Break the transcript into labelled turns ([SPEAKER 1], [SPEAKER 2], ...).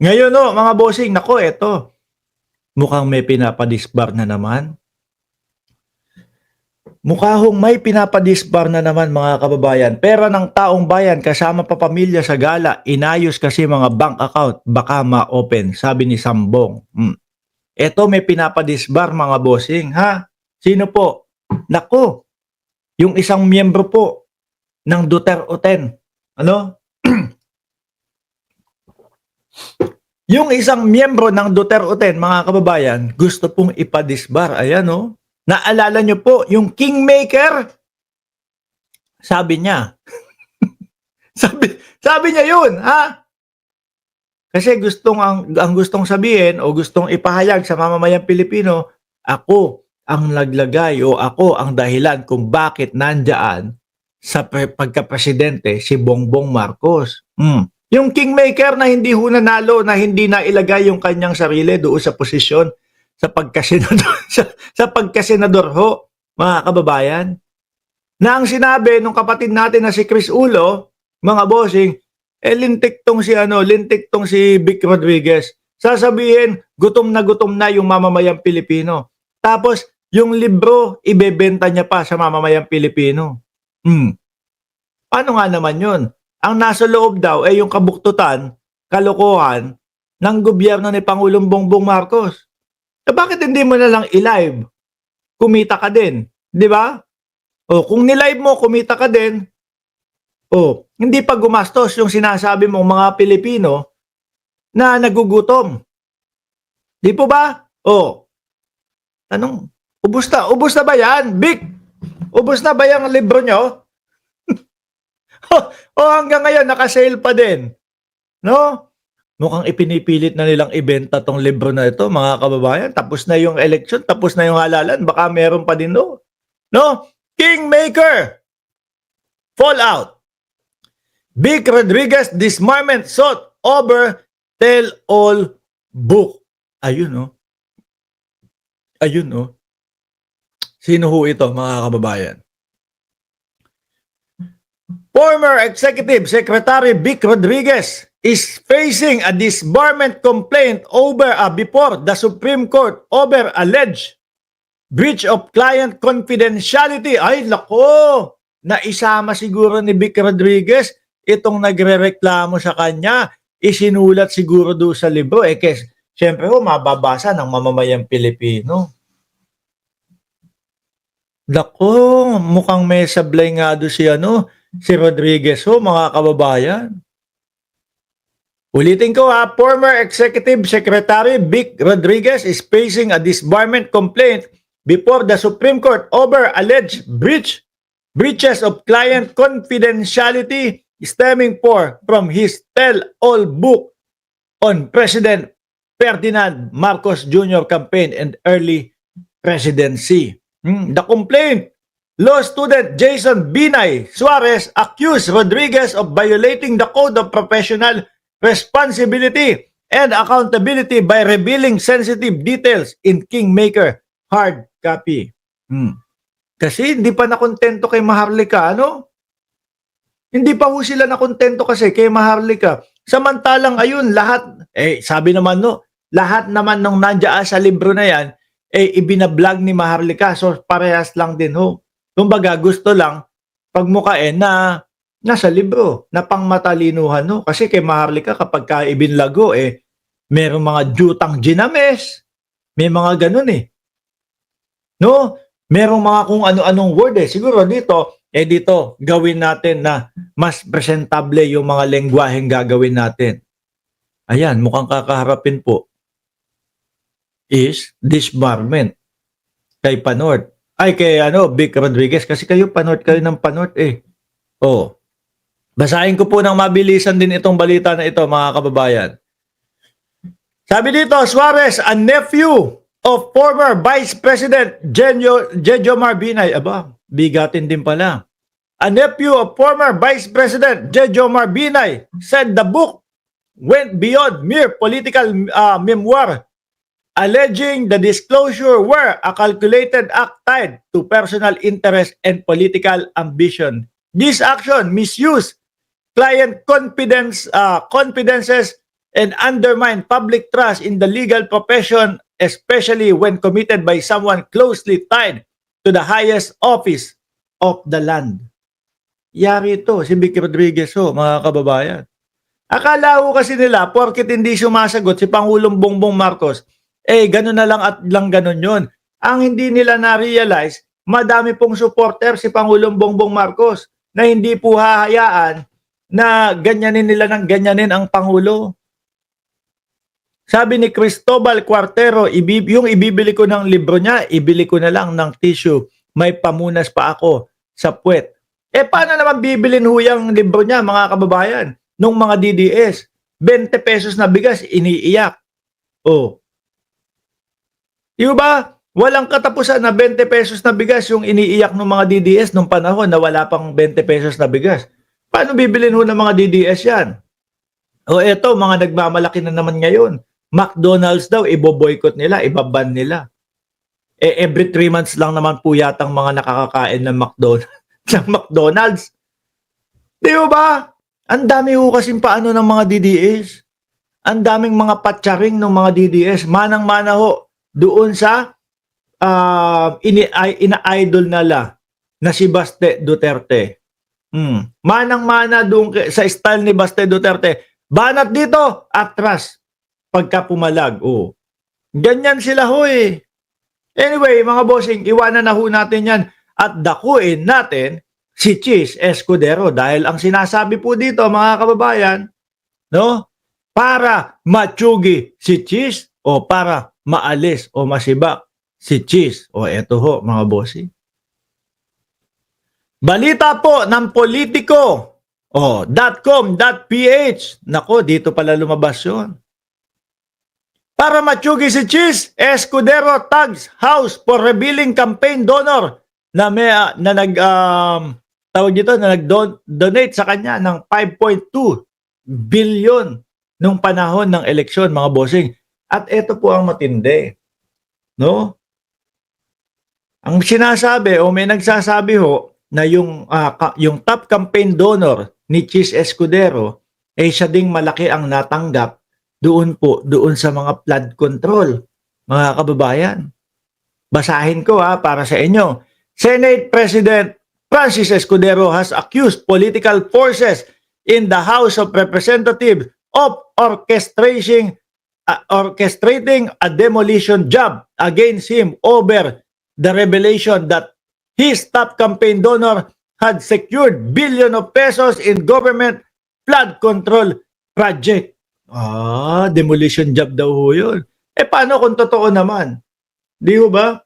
[SPEAKER 1] Ngayon no, mga bossing, nako eto, mukhang may pinapadisbar na naman. Mukha hong may pinapadisbar na naman mga kababayan. Pera ng taong bayan kasama pa pamilya sa gala. Inayos kasi mga bank account. Baka ma-open, sabi ni Sambong. Eto may pinapadisbar mga bossing. Ha? Sino po? Nako, yung isang miyembro po ng Duterte. Ano? Yung isang miyembro ng Duterte, mga kababayan, gusto pong ipadisbar. Ayan o. Naalala nyo po, yung Kingmaker, sabi niya. sabi niya yun, ha? Kasi ang gustong sabihin o gustong ipahayag sa mamamayang Pilipino, ako ang naglagay o ako ang dahilan kung bakit nandyan sa pagka-presidente si Bongbong Marcos. Yung Kingmaker na hindi ho nanalo, na hindi na ilagay yung kanyang sarili doon sa posisyon sa pagkasenador, sa pagkasenador ho, mga kababayan. Na ang sinabi nung kapatid natin na si Chris Ulo, mga bossing, lintik tong si Vic Rodriguez. Sasabihin, gutom na yung mamamayang Pilipino. Tapos, yung libro, ibebenta niya pa sa mamamayang Pilipino. Paano nga naman yun? Ang nasa loob daw ay yung kabuktutan, kalokohan ng gobyerno ni Pangulong Bongbong Marcos. Bakit hindi mo na lang i-live? Kumita ka din, di ba? O kung ni-live mo, kumita ka din. O hindi pa gumastos yung sinasabi mong mga Pilipino na nagugutom. Di po ba? O tanong, ubos na ba yan? Big, ubos na ba yung libro nyo? O hanggang ngayon, nakasale pa din. No? Mukhang ipinipilit na nilang ibenta tong libro na ito, mga kababayan. Tapos na yung election, tapos na yung halalan. Baka meron pa din, no? No? Kingmaker! Fallout. Vic Rodriguez disbarment sought over tell-all book. Ayun, no? Ayun, no? Sino ho ito, mga kababayan? Former Executive Secretary Vic Rodriguez is facing a disbarment complaint before the Supreme Court over alleged breach of client confidentiality. Ay, lako! Naisama siguro ni Vic Rodriguez itong nagrereklamo sa kanya. Isinulat siguro doon sa libro. Kasi siyempre mababasa ng mamamayang Pilipino. Lako, mukhang may sablay nga doon si Rodriguez mga kababayan. Ulitin ko former Executive Secretary Vic Rodriguez is facing a disbarment complaint before the Supreme Court over alleged breaches of client confidentiality stemming from his tell-all book on President Ferdinand Marcos Jr. campaign and early presidency. The complaint, law student Jason Binay Suarez accused Rodriguez of violating the Code of Professional Responsibility and Accountability by revealing sensitive details in Kingmaker hard copy. Kasi hindi pa nakontento kay Maharlika, ano? Hindi pa ho sila nakontento kasi kay Maharlika. Samantalang ayun, lahat, sabi naman lahat naman nung nandiyan sa libro na yan, ibinablog ni Maharlika. So parehas lang din ho. Kumbaga gusto lang pagmukain na nasa libro, na pangmatalinuhan no. Kasi kay Maharlika kapag ka ibinlago merong mga jutang ginames, may mga ganun no? Merong mga kung ano-anong word siguro dito gawin natin na mas presentable yung mga lengguwaheng gagawin natin. Ayan, mukhang kakaharapin po is disbarment kay Panort. Ay, kay Vic Rodriguez. Kasi kayo Panort ng Panort Basahin ko po ng mabilisan din itong balita na ito, mga kababayan. Sabi dito, Suarez, a nephew of former Vice President Jejomar Binay. Aba, bigatin din pala. A nephew of former Vice President Jejomar Binay said the book went beyond mere political memoir, alleging the disclosure were a calculated act tied to personal interest and political ambition. This action misused client confidences and undermine public trust in the legal profession, especially when committed by someone closely tied to the highest office of the land. Yari ito, si Vic Rodriguez mga kababayan. Akala ko kasi nila, porkit hindi sumasagot si Pangulong Bongbong Marcos, gano'n na lang at lang gano'n yun. Ang hindi nila na-realize, madami pong supporter si Pangulong Bongbong Marcos na hindi po hahayaan na ganyanin nila ng ganyanin ang Pangulo. Sabi ni Cristobal Cuartero, yung ibibili ko ng libro niya, ibili ko na lang ng tissue. May pamunas pa ako sa puwet. Paano naman bibilin yung libro niya, mga kababayan? Nung mga DDS, 20 pesos na bigas, iniiyak. Di ba? Walang katapusan na 20 pesos na bigas yung iniiyak ng mga DDS nung panahon na wala pang 20 pesos na bigas. Paano bibilin ng mga DDS yan? Eto, mga nagmamalaki na naman ngayon. McDonald's daw, iboboycott nila, ibaban nila. Every 3 months lang naman po yatang mga nakakakain ng McDonald's. Di ba? Ang dami ho kasing paano ng mga DDS. Ang daming mga patsaring ng mga DDS. Manang-mana ho doon sa ina-idol nila na si Baste Duterte. Manang-mana doon sa style ni Baste Duterte. Banat dito, atras. Pagka pumalag. Ganyan sila ho eh. Anyway, mga bossing, iwanan na ho natin yan at dakuin natin si Chis Escudero dahil ang sinasabi po dito, mga kababayan, no? Para matsugi si Chis o para maalis o masibak si Chis. Eto ho, mga bossing. Balita po ng Politico. .com.ph. Nako, dito pala lumabas yun. Para matsugi si Chis Escudero tags house for revealing campaign donor na nag-donate sa kanya ng 5.2 billion nung panahon ng eleksyon, mga bossing. At ito po ang matindi. No? Ang sinasabi may nagsasabi ho na yung top campaign donor ni Chis Escudero siya ding malaki ang natanggap doon sa mga flood control, mga kababayan. Basahin ko para sa inyo. Senate President Francis Escudero has accused political forces in the House of Representatives of orchestrating a demolition job against him over the revelation that his top campaign donor had secured billions of pesos in government flood control project. Demolition job daw ho yun. Paano kung totoo naman? Di ho ba?